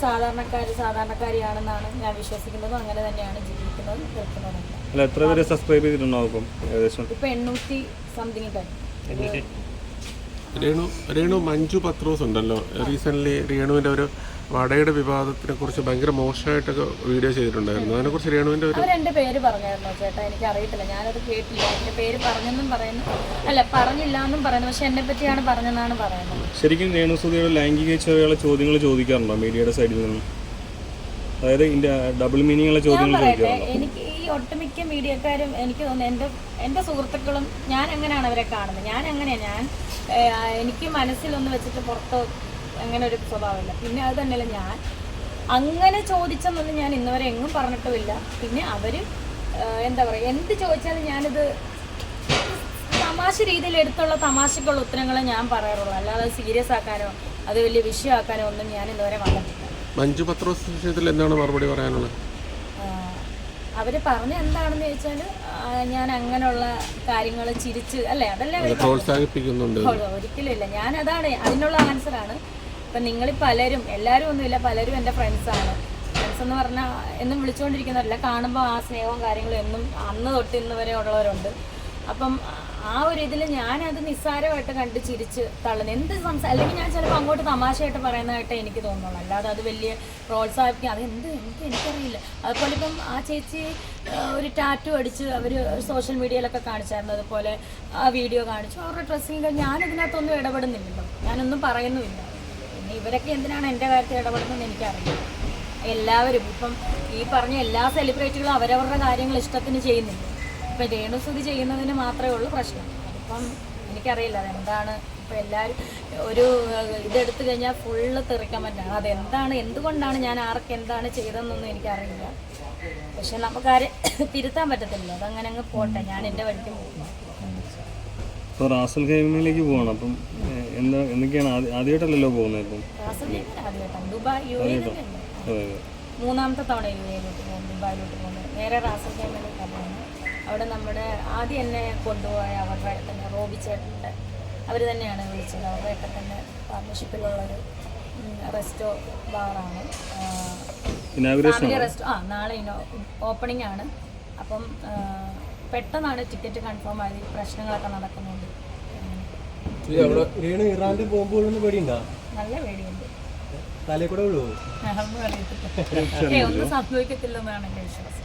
സാധാരണക്കാരിയാണെന്നാണ് ഞാൻ വിശ്വസിക്കുന്നതും അങ്ങനെ തന്നെയാണ് ജീവിക്കുന്നതും കേൾക്കുന്നതും. അല്ല, എത്ര പേര് സബ്സ്ക്രൈബ് ചെയ്തിട്ടുണ്ടാവും ഇപ്പം ഏകദേശം? ഇപ്പം 800 സംതിങ് കഴിഞ്ഞു. രേണു മഞ്ജു പത്രോസ് ഉണ്ടല്ലോ, റീസെൻ്റ്ലി രേണുവിൻ്റെ ഒരു വടയുടെ വിവാദത്തിനെ കുറിച്ച് ഭയങ്കര മോശമായിട്ടൊക്കെ വീഡിയോ ചെയ്തിട്ടുണ്ടായിരുന്നു. അതിനെക്കുറിച്ച് രേണുവിൻ്റെ ഒരു എൻ്റെ പേര് പറഞ്ഞായിരുന്നോ ചേട്ടാ? എനിക്ക് അറിയത്തില്ല, ഞാനത് കേട്ടില്ല. എൻ്റെ പേര് പറഞ്ഞെന്നും പറയുന്നു, അല്ല പറഞ്ഞില്ല എന്നും പറയുന്നു, പക്ഷെ എന്നെ പറ്റിയാണ് പറഞ്ഞെന്നാണ് പറയുന്നത്. ശരിക്കും രേണുസുധിയുടെ ലൈംഗികേച്ഛയുള്ള ചോദ്യങ്ങൾ ചോദിക്കാറുണ്ടോ മീഡിയയുടെ സൈഡിൽ നിന്നും? അതായത് ഇതിൻ്റെ ഡബിൾ മീനിങ്ങുള്ള ചോദ്യങ്ങൾ ചോദിക്കാറുണ്ടോ? എനിക്ക് ഈ ഒട്ടുമിക്ക മീഡിയക്കാരും എനിക്ക് തോന്നുന്നു എൻ്റെ സുഹൃത്തുക്കളും ഞാൻ അങ്ങനെയാണ് അവരെ കാണുന്നത്. ഞാൻ അങ്ങനെയാണ്, എനിക്ക് മനസ്സിലൊന്ന് വെച്ചിട്ട് പുറത്ത് അങ്ങനെ ഒരു സ്വഭാവമില്ല. പിന്നെ അത് തന്നെയല്ല, ഞാൻ അങ്ങനെ ചോദിച്ചെന്നൊന്നും ഞാൻ ഇന്നുവരെ എങ്ങും പറഞ്ഞിട്ടുമില്ല. പിന്നെ അവർ എന്താ പറയുക, എന്ത് ചോദിച്ചാലും ഞാനിത് തമാശ രീതിയിൽ എടുത്തുള്ള തമാശക്കുള്ള ഉത്തരങ്ങളെ ഞാൻ പറയാറുള്ളൂ, അല്ലാതെ സീരിയസ് ആക്കാനോ അത് വലിയ വിഷയമാക്കാനോ ഒന്നും ഞാൻ ഇന്നുവരെ വന്നിട്ടില്ല. മഞ്ജു പത്രോസ് വിഷയത്തിൽ എന്താണ് മറുപടി പറയാനുള്ളത്? അവർ പറഞ്ഞ എന്താണെന്ന് ചോദിച്ചാൽ ഞാൻ അങ്ങനെയുള്ള കാര്യങ്ങൾ ചിരിച്ച് അല്ലേ, അതല്ലേ പ്രോത്സാഹിപ്പിക്കുന്നുണ്ട്. ഒരിക്കലും ഇല്ല. ഞാൻ അതാണ് അതിനുള്ള ആൻസറാണ്. ഇപ്പം നിങ്ങൾ പലരും, എല്ലാവരും ഒന്നുമില്ല, പലരും എൻ്റെ ഫ്രണ്ട്സാണ്. ഫ്രണ്ട്സ് എന്ന് പറഞ്ഞാൽ എന്നും വിളിച്ചുകൊണ്ടിരിക്കുന്നവരല്ല, കാണുമ്പോൾ ആ സ്നേഹവും കാര്യങ്ങളും എന്നും അന്ന് തൊട്ട് ഇന്ന് വരെ ഉള്ളവരുണ്ട്. അപ്പം ആ ഒരു ഇതിൽ ഞാനത് നിസ്സാരമായിട്ട് കണ്ട് ചിരിച്ച് തള്ളുന്നു. എന്ത് അല്ലെങ്കിൽ ഞാൻ ചിലപ്പോൾ അങ്ങോട്ട് തമാശയായിട്ട് പറയുന്നതായിട്ട് എനിക്ക് തോന്നുള്ളൂ, അല്ലാതെ അത് വലിയ പ്രോത്സാഹിപ്പിക്കുക അത് എനിക്കറിയില്ല. അതുപോലെ ഇപ്പം ആ ചേച്ചി ഒരു ടാറ്റു അടിച്ച് അവർ സോഷ്യൽ മീഡിയയിലൊക്കെ കാണിച്ചായിരുന്നു, അതുപോലെ ആ വീഡിയോ കാണിച്ചു, അവരുടെ ഡ്രസ്സിങ്. ഞാനതിനകത്തൊന്നും ഇടപെടുന്നില്ലല്ലോ, ഞാനൊന്നും പറയുന്നുമില്ല. പിന്നെ ഇവരൊക്കെ എന്തിനാണ് എൻ്റെ കാര്യത്തിൽ ഇടപെടുന്നതെന്ന് എനിക്കറിയില്ല. എല്ലാവരും ഇപ്പം ഈ പറഞ്ഞ എല്ലാ സെലിബ്രിറ്റികളും അവരവരുടെ കാര്യങ്ങൾ ഇഷ്ടത്തിന് ചെയ്യുന്നില്ല. ഇപ്പം രേണുസുധി ചെയ്യുന്നതിന് മാത്രമേ ഉള്ളൂ പ്രശ്നം. അതിപ്പം എനിക്കറിയില്ല അതെന്താണ്. ഇപ്പം എല്ലാവരും ഒരു ഇതെടുത്തു കഴിഞ്ഞാൽ ഫുള്ള് തെറിക്കാൻ പറ്റില്ല. അതെന്താണ്, എന്തുകൊണ്ടാണ്, ഞാൻ ആർക്ക് എന്താണ് ചെയ്തതെന്നൊന്നും എനിക്കറിയില്ല. പക്ഷെ നമുക്കാരെ തിരുത്താൻ പറ്റത്തില്ല. അതങ്ങനെ അങ്ങ് പോട്ടെ, ഞാൻ എൻ്റെ വഴിക്ക് പോകുന്നു. ഇപ്പോൾ റാസൽ ഖൈമയിലേക്ക് പോകണം. അപ്പം എന്തൊക്കെയാണ് ആദ്യമായിട്ടല്ലല്ലോ പോകുന്നത്? ഇപ്പം റാസൽ ഖൈമ ആദ്യമായിട്ടാണ്, ദുബായ് UAE മൂന്നാമത്തെ തവണ UAE-യിലോട്ട് പോകും, ദുബായിലോട്ട് പോകുന്നത്. നേരെ റാസൽ ഖൈമയിലേക്കാണ് പോകുന്നത്. അവിടെ നമ്മുടെ ആദ്യം എന്നെ കൊണ്ടുപോയ അവരുടെ തന്നെ റോബി ചേട്ടൻ്റെ അവർ തന്നെയാണ് വിളിച്ചത്. അവരുടെ ഒക്കെ തന്നെ പാർട്ണർഷിപ്പിലുള്ളൊരു റെസ്റ്റോ ബാറാണ്, ഫാമിലി റെസ്റ്റോ. നാളെ ഓപ്പണിംഗ് ആണ്. അപ്പം പെട്ടെന്നാണ് ടിക്കറ്റ് കൺഫേം ആയത്. പ്രശ്നങ്ങളൊക്കെ നടക്കുന്നുണ്ട്. നല്ല പേടിയുണ്ട്. ഒന്നും സംഭവിക്കത്തില്ലെന്നാണ് എൻ്റെ വിശ്വാസം.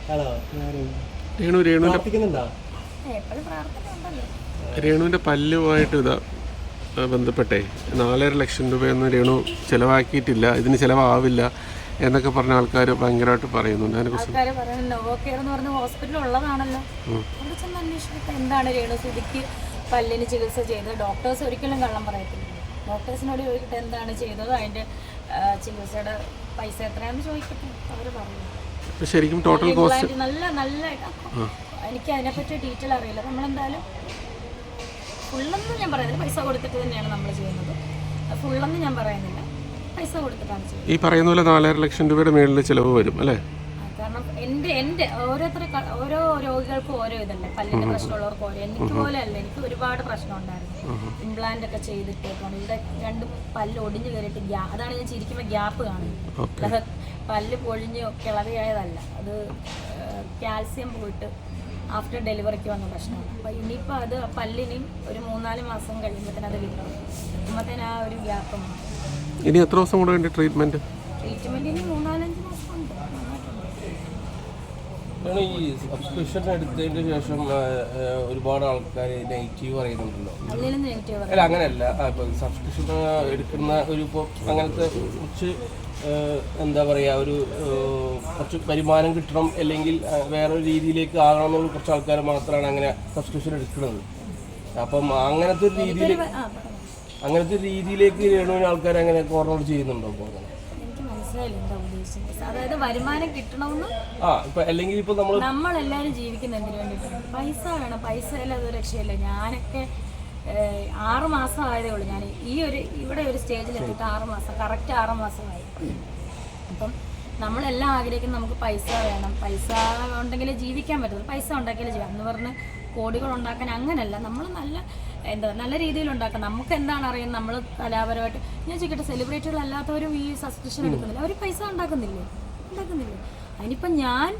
രേണുവിൻ്റെ പല്ലുമായിട്ട് ബന്ധപ്പെട്ടേ 4.5 ലക്ഷം രൂപയൊന്നും രേണു ചിലവാക്കിയിട്ടില്ല, ഇതിന് ചിലവാവില്ല എന്നൊക്കെ പറഞ്ഞ ആൾക്കാർ ഭയങ്കരമായിട്ട് പറയുന്നുണ്ട്. ആൾക്കാർ പറയുന്നത് നോവോകെയർ എന്ന് പറഞ്ഞ ഹോസ്പിറ്റൽ ഉള്ളതാണല്ലോ, അവിടെ ചെന്ന് അന്വേഷിച്ചിട്ട് എന്താണ് രേണുസുധിക്ക് പല്ലിന് ചികിത്സ ചെയ്തത്. ഡോക്ടേഴ്സ് ഒരിക്കലും കള്ളം പറയത്തില്ല. ഡോക്ടേഴ്സിനോട് ചോദിക്കട്ടെ എന്താണ് ചെയ്തത്, അതിൻ്റെ ചികിത്സയുടെ പൈസ എത്രയാണെന്ന് ചോദിക്കട്ടെ, അവർ പറയുന്നു. ശരിക്കും ടോട്ടൽ കോസ്റ്റ് നല്ല എനിക്ക് അതിനെപ്പറ്റി ഡീറ്റെയിൽ അറിയില്ല. നമ്മളെന്തായാലും ഫുള്ളൊന്നും ഞാൻ പറയുന്നില്ല, പൈസ കൊടുത്തിട്ട് തന്നെയാണ് നമ്മൾ ചെയ്യുന്നത്. ഫുള്ളൊന്നും ഞാൻ പറയുന്നില്ല, പൈസ കൊടുത്തിട്ടാണ് ചെയ്യുന്നത്. ഈ പറയുന്ന പോലെ 4.5 ലക്ഷം രൂപയുടെ മേളിൽ ചിലവ് വരും അല്ലേ? കാരണം എൻ്റെ ഓരോ രോഗികൾക്കും ഓരോ ഇതല്ലേ, പല്ലിൻ്റെ പ്രശ്നമുള്ളവർക്ക് ഓരോ. എനിക്ക് പോലെ അല്ല, എനിക്ക് ഒരുപാട് പ്രശ്നം ഉണ്ടായിരുന്നു. ഇംപ്ലാന്റ് ഒക്കെ ചെയ്തിട്ടേക്കാണ് ഇവിടെ 2 പല്ല് ഒടിഞ്ഞു കയറിയിട്ട് അതാണ് ഞാൻ ചിരിക്കുമ്പോൾ ഗ്യാപ്പ് കാണുന്നത്. പല്ല് പൊഴിഞ്ഞോ കിളവിയായതല്ല, അത് കാൽസ്യം പോയിട്ട് ആഫ്റ്റർ ഡെലിവറിക്ക് വന്ന പ്രശ്നമാണ്. അപ്പോൾ ഇനിയിപ്പോൾ അത് പല്ലിനും ഒരു 3-4 മാസം കഴിയുമ്പോഴത്തേന് അത് കിട്ടും. കിട്ടുമ്പോഴത്തേന് ആ ഒരു ഗ്യാപ്പ് മാറും. ഇനി എത്ര ദിവസം കൂടെ വേണ്ടി ട്രീറ്റ്മെൻറ്റിന് 3-4-5 മാസം ഉണ്ട്. ഈ സബ്സ്ക്രിപ്ഷൻ എടുത്തതിന് ശേഷം ഒരുപാട് ആൾക്കാർ നെഗറ്റീവ് പറയുന്നുണ്ടല്ലോ. അല്ല അങ്ങനെയല്ല, ഇപ്പം സബ്സ്ക്രിപ്ഷൻ എടുക്കുന്ന ഒരു ഇപ്പോൾ അങ്ങനത്തെ കുറച്ച് എന്താ പറയുക, ഒരു കുറച്ച് വരുമാനം കിട്ടണം അല്ലെങ്കിൽ വേറൊരു രീതിയിലേക്ക് ആകണമെന്നുള്ള കുറച്ച് ആൾക്കാർ മാത്രമാണ് അങ്ങനെ സബ്സ്ക്രിപ്ഷൻ എടുക്കുന്നത്. അപ്പം അങ്ങനത്തെ ഒരു രീതിയിലേക്ക് രേണുവിന് ആൾക്കാർ അങ്ങനെ കോർണർ ചെയ്യുന്നുണ്ടോ? അപ്പോൾ അതായത് വരുമാനം കിട്ടണമെന്ന് അല്ലെങ്കിൽ ഇപ്പൊ നമ്മളെല്ലാവരും ജീവിക്കുന്ന എന്തിനു വേണ്ടിയിട്ടാണ്? പൈസ വേണം. പൈസ അല്ലാതെ രക്ഷയില്ല. ഞാനൊക്കെ 6 മാസം ആയതേ ഉള്ളൂ. ഞാൻ ഇവിടെ ഒരു സ്റ്റേജിൽ എത്തിയിട്ട് 6 മാസം, കറക്റ്റ് 6 മാസമായി. അപ്പം നമ്മളെല്ലാം ആഗ്രഹിക്കുന്നത് നമുക്ക് പൈസ വേണം, പൈസ ഉണ്ടെങ്കിലേ ജീവിക്കാൻ പറ്റുള്ളൂ, പൈസ ഉണ്ടാക്കിയാലേ ജീവിക്കാം എന്ന് പറഞ്ഞ് കോടികൾ ഉണ്ടാക്കാൻ അങ്ങനെയല്ല. നമ്മൾ നല്ല എന്താ നല്ല രീതിയിൽ ഉണ്ടാക്കാം. നമുക്ക് എന്താണ് അറിയുന്നത്, നമ്മൾ കലാപരമായിട്ട്. ഞാൻ ചോദിക്കട്ടെ, സെലിബ്രിറ്റികൾ അല്ലാത്തവരും ഈ സബ്സ്ക്രിപ്ഷൻ എടുക്കുന്നില്ല, അവർ പൈസ ഉണ്ടാക്കുന്നില്ലേ? അതിനിപ്പം ഞാൻ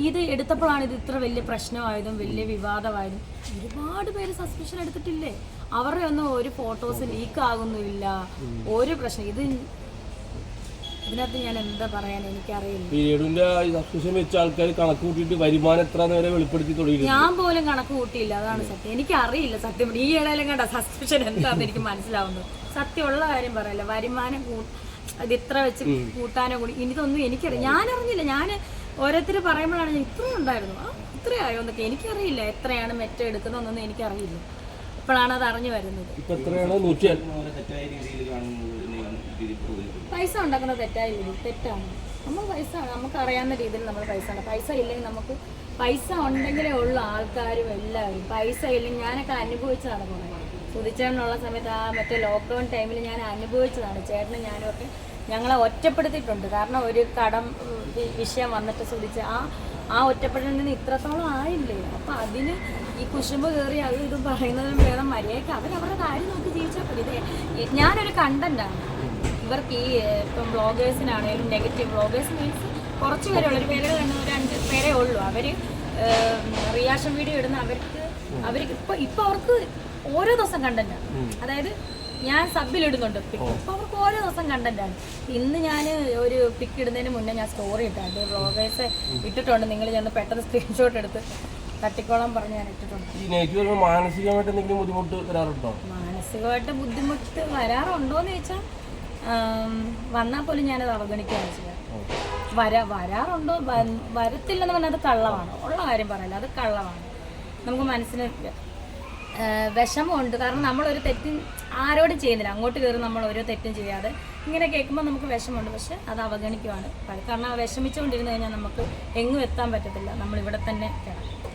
ഇത് എടുത്തപ്പോഴാണ് ഇത് ഇത്ര വലിയ പ്രശ്നമായതും വലിയ വിവാദമായതും. ഒരുപാട് പേര് സബ്സ്ക്രിപ്ഷൻ എടുത്തിട്ടില്ലേ? അവരുടെ ഒന്നും ഒരു ഫോട്ടോസ് ലീക്ക് ആകുന്നില്ല, ഒരു പ്രശ്നം. ഇതിനകത്ത് ഞാൻ എന്താ പറയാൻ എനിക്കറിയില്ല. സബ്സ്ക്രിപ്ഷൻ വെച്ച ആൾക്കാർ കണക്ക് കൂട്ടിയിട്ട് വരുമാനം എത്ര നേരം വെളിപ്പെടുത്തി തുടങ്ങി. ഞാൻ പോലും കണക്ക് കൂട്ടിയില്ല, അതാണ് സത്യം. എനിക്കറിയില്ല സത്യം. ഈ ഇടയിലും കണ്ട സബ്സ്ക്രിപ്ഷൻ എന്താണെന്ന് എനിക്ക് മനസ്സിലാവുന്നത്. സത്യമുള്ള കാര്യം പറയല്ല, വരുമാനം അത് ഇത്ര വെച്ച് കൂട്ടാനോ കൂടി ഇതൊന്നും എനിക്കറിയാം. ഞാനറിഞ്ഞില്ല. ഞാൻ ഓരോരുത്തർ പറയുമ്പോഴാണ് ഞാൻ ഇത്രയും ഉണ്ടായിരുന്നു, ഇത്രയായോ എന്നൊക്കെ എനിക്കറിയില്ല. എത്രയാണ് മെറ്റ എടുക്കുന്നതെന്നൊന്നും എനിക്കറിയില്ല. ഇപ്പോഴാണ് അത് അറിഞ്ഞു വരുന്നത്. പൈസ ഉണ്ടാക്കുന്നത് തെറ്റായ രീതി തെറ്റാണ്. നമ്മൾ പൈസ നമുക്ക് അറിയാവുന്ന രീതിയിൽ നമ്മൾ പൈസ ഇല്ലെങ്കിൽ നമുക്ക് പൈസ ഉണ്ടെങ്കിലേ ഉള്ളൂ ആൾക്കാരും എല്ലാവരും. പൈസ ഇല്ലെങ്കിൽ ഞാനൊക്കെ അനുഭവിച്ചതാണ്. സുധിച്ചേട്ടനുള്ള സമയത്ത് മറ്റേ ലോക്ക്ഡൗൺ ടൈമിൽ ഞാൻ അനുഭവിച്ചതാണ്. ചേട്ടനും ഞാനും ഒക്കെ ഞങ്ങളെ ഒറ്റപ്പെടുത്തിയിട്ടുണ്ട്. കാരണം ഒരു കടം വിഷയം വന്നിട്ട് സുധിച്ച് ആ ഒറ്റപ്പെടലിൽ നിന്ന് ഇത്രത്തോളം ആയില്ലേ. അപ്പം അതിന് ഈ കുശുമ്പ് കയറി അത് ഇതും പറയുന്നതിനും ഭേദം മര്യാദയ്ക്ക് അവരവരുടെ കാര്യം നോക്കി ജീവിച്ചാൽ മതി. ഞാനൊരു കണ്ടന്റാണ് ഇവർക്ക്. ഈ ഇപ്പം ബ്ലോഗേഴ്സിനാണേലും നെഗറ്റീവ് ബ്ലോഗേഴ്സ് മീൻസ് കുറച്ച് പേരേ ഉള്ളൂ, ഒരു പേര് തന്നെ ഒരു 5 പേരേ ഉള്ളൂ. അവർ റിയാക്ഷൻ വീഡിയോ ഇടുന്ന അവർക്ക് ഇപ്പം അവർക്ക് ഓരോ ദിവസം കണ്ടന്റാണ്. അതായത് ഞാൻ സബിലിടുന്നുണ്ട് പിക്ക്, അപ്പോൾ അവർക്ക് ഓരോ ദിവസം കണ്ടന്റാണ്. ഇന്ന് ഞാൻ ഒരു പിക്ക് ഇടുന്നതിന് മുന്നേ ഞാൻ സ്റ്റോറി ഇട്ടാണ്ട് വ്ളോഗേഴ്സ് ഇട്ടിട്ടുണ്ട്. നിങ്ങൾ ചെന്ന് പെട്ടെന്ന് സ്ക്രീൻഷോട്ട് എടുത്ത് തട്ടിക്കോളം പറഞ്ഞ് ഞാൻ ഇട്ടിട്ടുണ്ട്. മാനസികമായിട്ട് എന്തെങ്കിലും ബുദ്ധിമുട്ട് വരാറുണ്ടോ? മാനസികമായിട്ട് ബുദ്ധിമുട്ട് വരാറുണ്ടോയെന്ന് ചോദിച്ചാൽ വന്നാൽ പോലും ഞാനത് അവഗണിക്കുകയാണ് ചെയ്യുക. വരാറുണ്ടോ വരത്തില്ലെന്ന് പറഞ്ഞാൽ അത് കള്ളമാണ്. ഉള്ള കാര്യം പറയില്ല, അത് കള്ളമാണ്. നമുക്ക് മനസ്സിന് വിഷമമുണ്ട്. കാരണം നമ്മളൊരു തെറ്റും ആരോടും ചെയ്യുന്നില്ല. അങ്ങോട്ട് കയറി നമ്മൾ ഓരോ തെറ്റും ചെയ്യാതെ ഇങ്ങനെ കേൾക്കുമ്പോൾ നമുക്ക് വിഷമമുണ്ട്. പക്ഷെ അത് അവഗണിക്കുവാണ്. കാരണം വിഷമിച്ചുകൊണ്ടിരുന്ന് കഴിഞ്ഞാൽ നമുക്ക് എങ്ങും എത്താൻ പറ്റത്തില്ല. നമ്മളിവിടെ തന്നെ കിടക്കും.